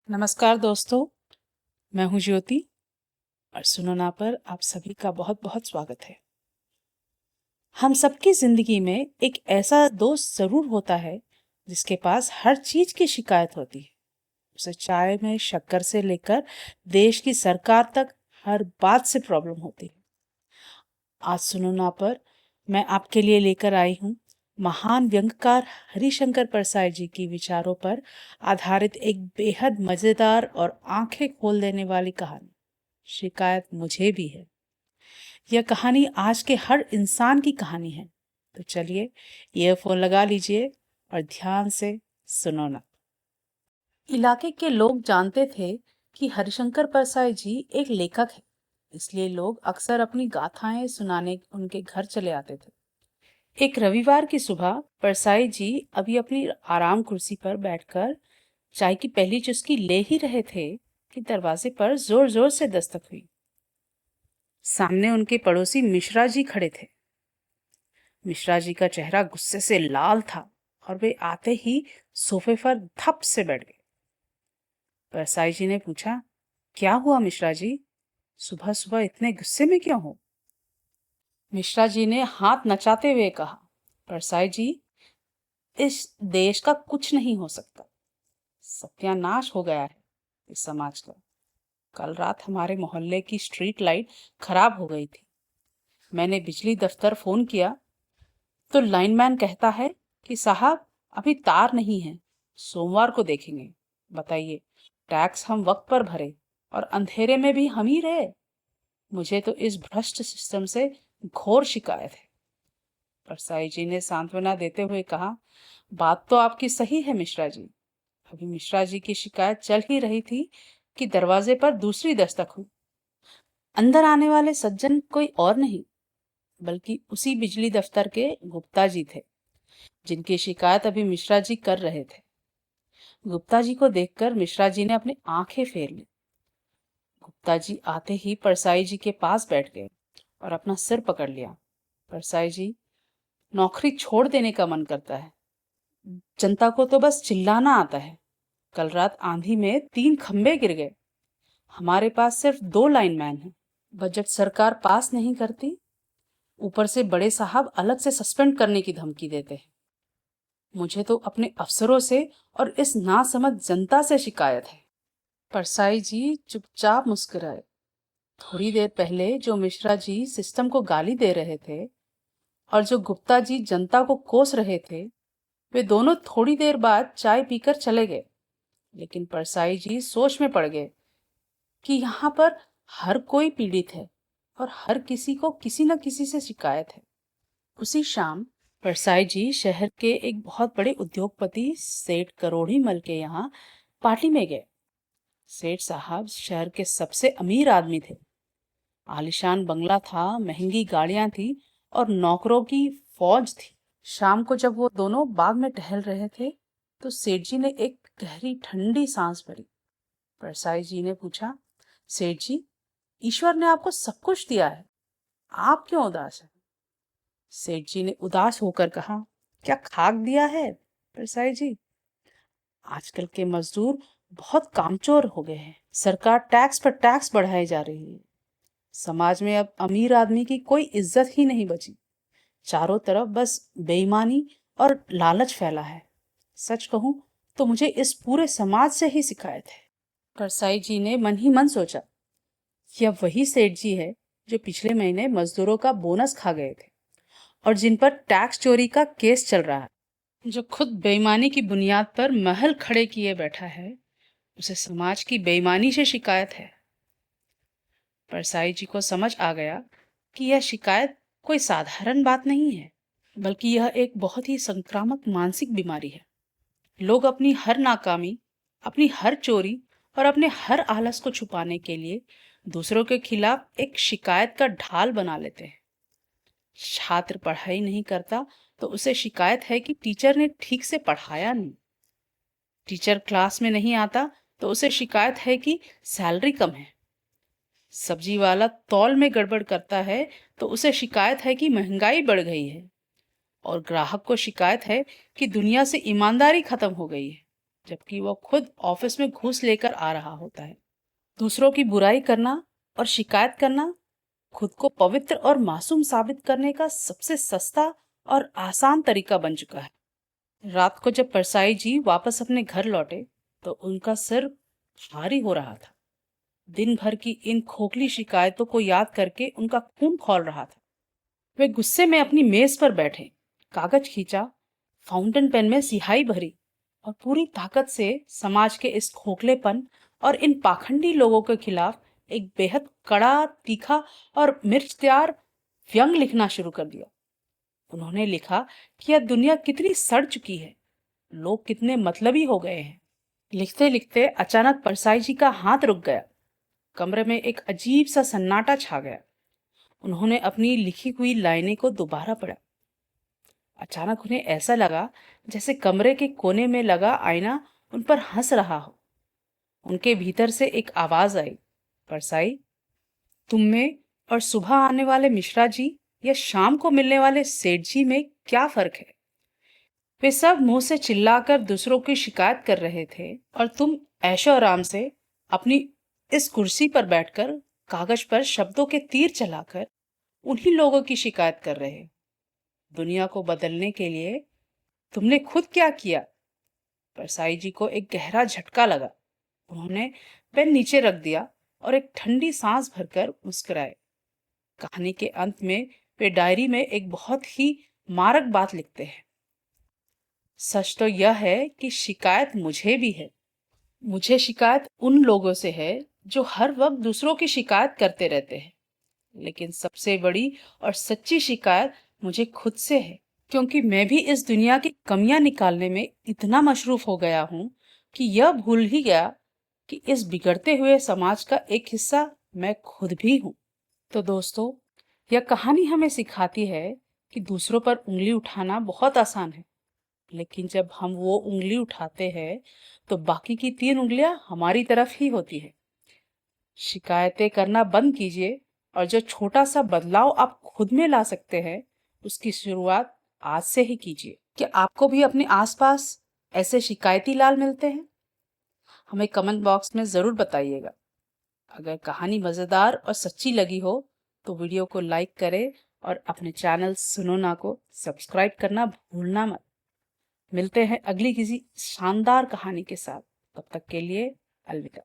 नमस्कार दोस्तों, मैं हूं ज्योति और सुनो ना पर आप सभी का बहुत बहुत स्वागत है। हम सबकी जिंदगी में एक ऐसा दोस्त जरूर होता है जिसके पास हर चीज की शिकायत होती है। उसे चाय में शक्कर से लेकर देश की सरकार तक हर बात से प्रॉब्लम होती है। आज सुनो ना पर मैं आपके लिए लेकर आई हूँ महान व्यंग्यकार हरिशंकर परसाई जी की विचारों पर आधारित एक बेहद मजेदार और आंखें खोल देने वाली कहानी। शिकायत मुझे भी है। यह कहानी आज के हर इंसान की कहानी है। तो चलिए ईयरफोन लगा लीजिए और ध्यान से सुनो ना। इलाके के लोग जानते थे कि हरिशंकर परसाई जी एक लेखक है, इसलिए लोग अक्सर अपनी गाथाएं सुनाने उनके घर चले आते थे। एक रविवार की सुबह परसाई जी अभी अपनी आराम कुर्सी पर बैठकर चाय की पहली चुस्की ले ही रहे थे कि दरवाजे पर जोर जोर से दस्तक हुई। सामने उनके पड़ोसी मिश्रा जी खड़े थे। मिश्रा जी का चेहरा गुस्से से लाल था और वे आते ही सोफे पर धप से बैठ गए। परसाई जी ने पूछा, क्या हुआ मिश्रा जी? सुबह सुबह इतने गुस्से में क्यों हो? मिश्रा जी ने हाथ नचाते हुए कहा, परसाई जी, इस देश का कुछ नहीं हो सकता। सत्यानाश हो गया है इस समाज का। कल रात हमारे मोहल्ले की स्ट्रीट लाइट खराब हो गई थी। मैंने बिजली दफ्तर फोन किया तो लाइनमैन कहता है कि साहब अभी तार नहीं है, सोमवार को देखेंगे। बताइए, टैक्स हम वक्त पर भरे और अंधेरे में भी हम ही रहे। मुझे तो इस भ्रष्ट सिस्टम से घोर शिकायत है। परसाई जी ने सांत्वना देते हुए कहा, बात तो आपकी सही है मिश्रा जी। अभी मिश्रा जी की शिकायत चल ही रही थी कि दरवाजे पर दूसरी दस्तक हुई। अंदर आने वाले सज्जन कोई और नहीं बल्कि उसी बिजली दफ्तर के गुप्ता जी थे, जिनकी शिकायत अभी मिश्रा जी कर रहे थे। गुप्ता जी को देखकर मिश्रा जी ने अपनी आंखें फेर ली। गुप्ता जी आते ही परसाई जी के पास बैठ गए और अपना सिर पकड़ लिया। परसाई जी, नौकरी छोड़ देने का मन करता है। जनता को तो बस चिल्लाना आता है। कल रात आंधी में 3 खंबे गिर गए। हमारे पास सिर्फ 2 लाइनमैन हैं। बजट सरकार पास नहीं करती, ऊपर से बड़े साहब अलग से सस्पेंड करने की धमकी देते हैं। मुझे तो अपने अफसरों से और इस नासमझ जनता से शिकायत है। परसाई जी चुपचाप मुस्कुराए। थोड़ी देर पहले जो मिश्रा जी सिस्टम को गाली दे रहे थे और जो गुप्ता जी जनता को कोस रहे थे, वे दोनों थोड़ी देर बाद चाय पीकर चले गए। लेकिन परसाई जी सोच में पड़ गए कि यहाँ पर हर कोई पीड़ित है और हर किसी को किसी न किसी से शिकायत है। उसी शाम परसाई जी शहर के एक बहुत बड़े उद्योगपति सेठ करोड़ी मल के यहाँ पार्टी में गए। सेठ साहब शहर के सबसे अमीर आदमी थे। आलीशान बंगला था, महंगी गाड़ियां थी और नौकरों की फौज थी। शाम को जब वो दोनों बाग में टहल रहे थे तो सेठ जी ने एक गहरी ठंडी सांस भरी। परसाई जी ने पूछा, सेठ जी, ईश्वर ने आपको सब कुछ दिया है, आप क्यों उदास हैं? सेठ जी ने उदास होकर कहा, क्या खाक दिया है परसाई जी? आजकल के मजदूर बहुत कामचोर हो गए हैं। सरकार टैक्स पर टैक्स बढ़ाई जा रही है। समाज में अब अमीर आदमी की कोई इज्जत ही नहीं बची। चारों तरफ बस बेईमानी और लालच फैला है। सच कहूं तो मुझे इस पूरे समाज से ही शिकायत है। परसाई जी ने मन ही मन सोचा, यह वही सेठ जी है जो पिछले महीने मजदूरों का बोनस खा गए थे और जिन पर टैक्स चोरी का केस चल रहा है। जो खुद बेईमानी की बुनियाद पर महल खड़े किए बैठा है, उसे समाज की बेईमानी से शिकायत है। परसाई जी को समझ आ गया कि यह शिकायत कोई साधारण बात नहीं है, बल्कि यह एक बहुत ही संक्रामक मानसिक बीमारी है। लोग अपनी हर नाकामी, अपनी हर चोरी और अपने हर आलस को छुपाने के लिए दूसरों के खिलाफ एक शिकायत का ढाल बना लेते हैं। छात्र पढ़ाई नहीं करता तो उसे शिकायत है कि टीचर ने ठीक से पढ़ाया नहीं। टीचर क्लास में नहीं आता तो उसे शिकायत है कि सैलरी कम है। सब्जी वाला तौल में गड़बड़ करता है तो उसे शिकायत है कि महंगाई बढ़ गई है। और ग्राहक को शिकायत है कि दुनिया से ईमानदारी खत्म हो गई है। जबकि वो खुद ऑफिस में घूस लेकर आ रहा होता है। दूसरों की बुराई करना और शिकायत करना खुद को पवित्र और मासूम साबित करने का सबसे सस्ता और आसान तरीका बन चुका है। रात को जब परसाई जी वापस अपने घर लौटे तो उनका सिर भारी हो रहा था। दिन भर की इन खोखली शिकायतों को याद करके उनका खून खौल रहा था। वे गुस्से में अपनी मेज पर बैठे, कागज खींचा, फाउंटेन पेन में स्याही भरी और पूरी ताकत से समाज के इस खोखलेपन और इन पाखंडी लोगों के खिलाफ एक बेहद कड़ा, तीखा और मिर्चदार व्यंग लिखना शुरू कर दिया। उन्होंने लिखा कि यह दुनिया कितनी सड़ चुकी है, लोग कितने मतलबी हो गए हैं। लिखते लिखते अचानक परसाई जी का हाथ रुक गया। कमरे में एक अजीब सा सन्नाटा छा गया। उन्होंने अपनी लिखी हुई लाइनें को दोबारा पढ़ा। अचानक उन्हें ऐसा लगा जैसे कमरे के कोने में लगा आईना उन पर हंस रहा हो। उनके भीतर से एक आवाज आई, परसाई, तुम में और सुबह आने वाले मिश्रा जी या शाम को मिलने वाले सेठ जी में क्या फर्क है? वे सब मुंह से चिल्लाकर दूसरों की शिकायत कर रहे थे और तुम ऐशो आराम से अपनी इस कुर्सी पर बैठकर कागज पर शब्दों के तीर चलाकर उन्हीं लोगों की शिकायत कर रहे। दुनिया को बदलने के लिए तुमने खुद क्या किया? परसाई जी को एक गहरा झटका लगा। उन्होंने पेन नीचे रख दिया और एक ठंडी सांस भरकर मुस्कुराए। कहानी के अंत में वे डायरी में एक बहुत ही मारक बात लिखते हैं, सच तो यह है कि शिकायत मुझे भी है। मुझे शिकायत उन लोगों से है जो हर वक्त दूसरों की शिकायत करते रहते हैं, लेकिन सबसे बड़ी और सच्ची शिकायत मुझे खुद से है, क्योंकि मैं भी इस दुनिया की कमियां निकालने में इतना मशरूफ हो गया हूं कि यह भूल ही गया कि इस बिगड़ते हुए समाज का एक हिस्सा मैं खुद भी हूं। तो दोस्तों, यह कहानी हमें सिखाती है कि दूसरों पर उंगली उठाना बहुत आसान है, लेकिन जब हम वो उंगली उठाते हैं तो बाकी की 3 उंगलियां हमारी तरफ ही होती है। शिकायतें करना बंद कीजिए और जो छोटा सा बदलाव आप खुद में ला सकते हैं उसकी शुरुआत आज से ही कीजिए। क्या आपको भी अपने आसपास ऐसे शिकायती लाल मिलते हैं? हमें कमेंट बॉक्स में जरूर बताइएगा। अगर कहानी मजेदार और सच्ची लगी हो तो वीडियो को लाइक करें और अपने चैनल सुनो ना को सब्सक्राइब करना भूलना मत। मिलते हैं अगली किसी शानदार कहानी के साथ। तब तक के लिए अलविदा।